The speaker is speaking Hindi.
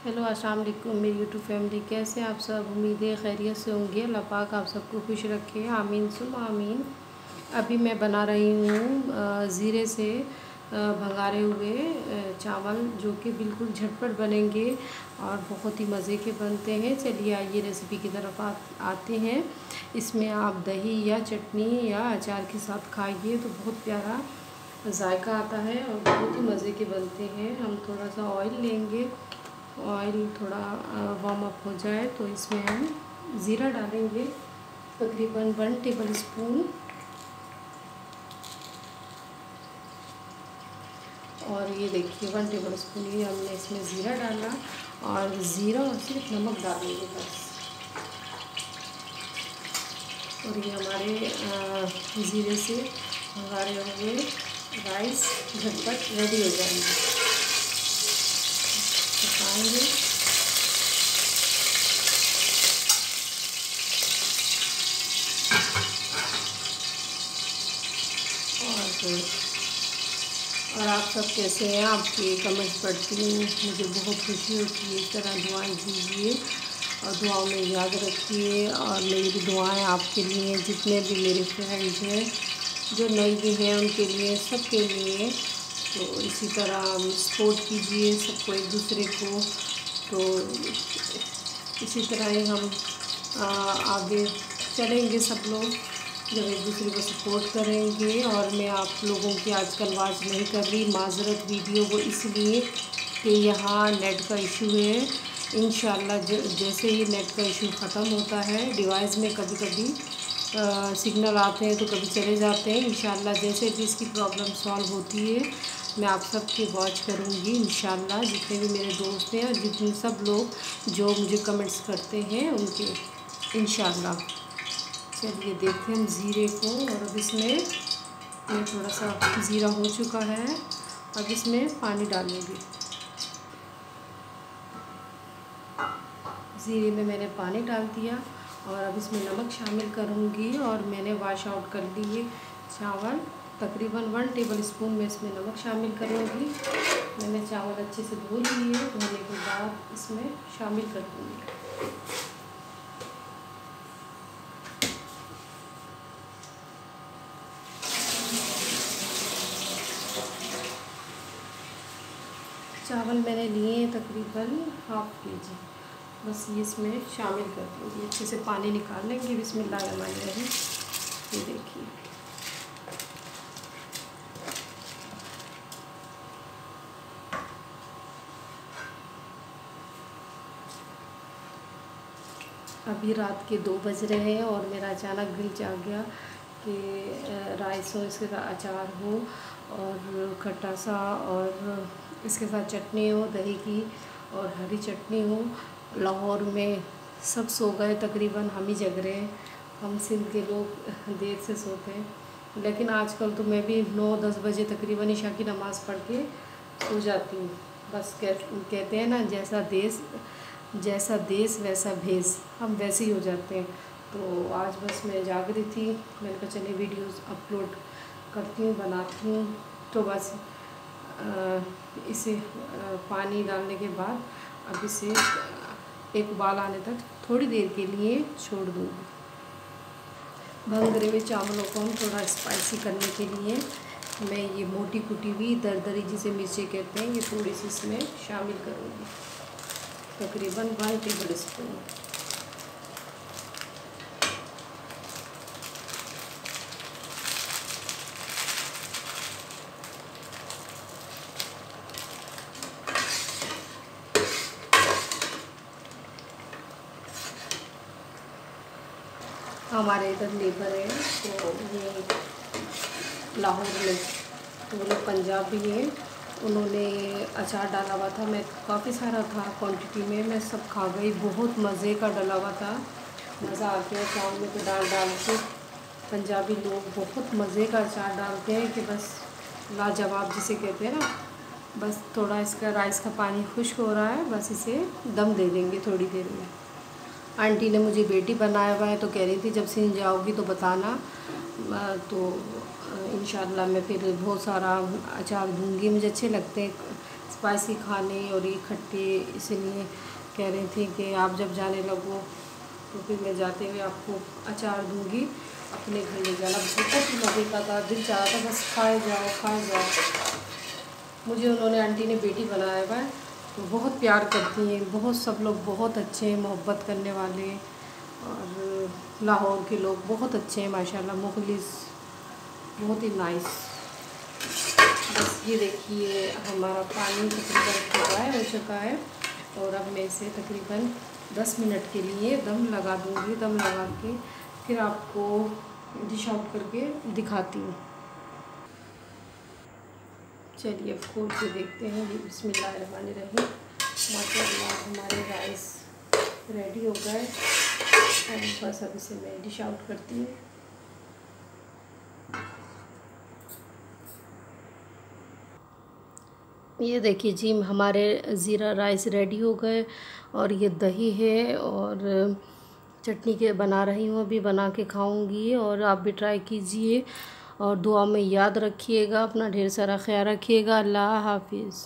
हेलो अस्सलाम वालेकुम मेरी यूट्यूब फैमिली, कैसे आप सब। उम्मीद है खैरियत से होंगे। अल्लाह पाक आप सबको खुश रखे, आमीन सुम आमीन। अभी मैं बना रही हूँ ज़ीरे से भंगारे हुए चावल, जो कि बिल्कुल झटपट बनेंगे और बहुत ही मज़े के बनते हैं। चलिए आइए रेसिपी की तरफ आते हैं। इसमें आप दही या चटनी या अचार के साथ खाइए तो बहुत प्यारा जायका आता है और बहुत ही मज़े के बनते हैं। हम थोड़ा सा ऑयल लेंगे, ऑयल थोड़ा वार्म अप हो जाए तो इसमें हम ज़ीरा डालेंगे, तकरीबन 1 टेबल स्पून। और ये देखिए 1 टेबल स्पून ये हमने इसमें ज़ीरा डाला, और ज़ीरा और सिर्फ नमक डालेंगे बस। और ये हमारे ज़ीरे से भंगारे हुए राइस झटपट रेडी हो जाएंगे। पकाएंगे और आप सब कैसे हैं, आपके कमेंट्स पढ़ती हूँ, मुझे बहुत खुशी होती है। इस तरह दुआएं दीजिए और दुआओं में याद रखिए। और मेरी दुआएं आपके लिए, जितने भी मेरे फ्रेंड्स हैं जो नए भी हैं उनके लिए, सबके लिए। तो इसी तरह सपोर्ट कीजिए सबको, एक दूसरे को। तो इसी तरह ही हम आगे चलेंगे सब लोग, जब एक दूसरे को सपोर्ट करेंगे। और मैं आप लोगों की आजकल आवाज़ नहीं कर रही, माजरत वीडियो को, इसलिए कि यहाँ नेट का इशू है। इंशाल्लाह जैसे ही नेट का इशू ख़त्म होता है, डिवाइस में कभी कभी सिग्नल आते हैं तो कभी चले जाते हैं। इंशाल्लाह जैसे भी इसकी प्रॉब्लम सॉल्व होती है मैं आप सबके वॉच करूँगी इंशाल्लाह। जितने भी मेरे दोस्त हैं और जितने सब लोग जो मुझे कमेंट्स करते हैं उनके, इंशाल्लाह। चलिए देखते हैं हम ज़ीरे को। और अब इसमें ये थोड़ा सा ज़ीरा हो चुका है, अब इसमें पानी डालूँगी। ज़ीरे में मैंने पानी डाल दिया और अब इसमें नमक शामिल करूँगी। और मैंने वॉश आउट कर लिए चावल, तकरीबन 1 टेबल स्पून में इसमें नमक शामिल करूँगी। मैंने चावल अच्छे से धो लिए, धोने के बाद इसमें शामिल कर दूँगी। चावल मैंने लिए तकरीबन ½ kg, बस ये इसमें शामिल कर दूँगी। अच्छे से पानी निकाल लेंगे, बिस्मिल्लाहिर्रहमानिर्रहीम। ये देखिए अभी रात के 2 बज रहे हैं और मेरा अचानक दिल चाह गया कि राइस हो, इसके साथ अचार हो और खट्टा सा, और इसके साथ चटनी हो दही की और हरी चटनी हो। लाहौर में सब सो गए तकरीबन, हम ही जग रहे हैं। हम सिंध के लोग देर से सोते हैं, लेकिन आजकल तो मैं भी 9-10 बजे तकरीबन ईशा की नमाज़ पढ़ के सो जाती हूँ। बस कहते हैं ना, जैसा देश वैसा भेस, हम वैसे ही हो जाते हैं। तो आज बस मैं जाग रही थी, मैंने कहा चलिए वीडियोस अपलोड करती हूँ, बनाती हूँ। तो बस इसे पानी डालने के बाद अब इसे एक उबाल आने तक थोड़ी देर के लिए छोड़ दूँगी। भंगरे हुए चावलों को हम थोड़ा स्पाइसी करने के लिए मैं ये मोटी कुटी हुई दरदरी, जिसे मिर्ची कहते हैं, ये थोड़ी सी इसमें शामिल करूँगी, तकरीबन 1 टेबल स्पून। हमारे इधर लेबर है तो ये लाहौर में, तो वो लोग पंजाबी हैं, उन्होंने अचार डाला हुआ था। मैं काफ़ी सारा था क्वांटिटी में, मैं सब खा गई। बहुत मज़े का डला हुआ था, मज़ा आ गया। चावल में तो डाल के पंजाबी लोग बहुत मज़े का अचार डालते हैं कि बस लाजवाब जिसे कहते हैं ना। बस थोड़ा इसका राइस का पानी खुश्क हो रहा है, बस इसे दम दे देंगे थोड़ी देर में। आंटी ने मुझे बेटी बनाया हुआ है तो कह रही थी जब सिंध जाओगी तो बताना, तो इंशाल्लाह मैं फिर बहुत सारा अचार दूँगी। मुझे अच्छे लगते हैं स्पाइसी खाने और ये खट्टे, इसलिए कह रहे थे कि आप जब जाने लगो तो फिर मैं जाते हुए आपको अचार दूंगी, अपने घर ले जाना। बहुत ही मज़े का था, दिल चाह रहा था बस खाए जाओ खाए जाओ। मुझे उन्होंने, आंटी ने बेटी बनाया हुआ है, तो बहुत प्यार करती हैं, बहुत सब लोग बहुत अच्छे हैं, मोहब्बत करने वाले। और लाहौर के लोग बहुत अच्छे हैं माशाल्लाह, मुखलिस, बहुत ही नाइस। बस ये देखिए हमारा पानी तकरीबन हो चुका है और अब मैं इसे तकरीबन 10 मिनट के लिए दम लगा दूँगी। दम लगा के फिर आपको डिश आउट करके दिखाती हूँ। चलिए अब खोल के देखते हैं। बिस्मिल्लाहिर्रहमानिर्रहीम। माशाअल्लाह हमारे राइस रेडी हो गए और बस अब इसे मैं डिश आउट करती हूँ। ये देखिए जी हमारे ज़ीरा राइस रेडी हो गए और ये दही है और चटनी के बना रही हूँ, अभी बना के खाऊंगी और आप भी ट्राई कीजिए और दुआ में याद रखिएगा, अपना ढेर सारा ख्याल रखिएगा। अल्लाह हाफिज़।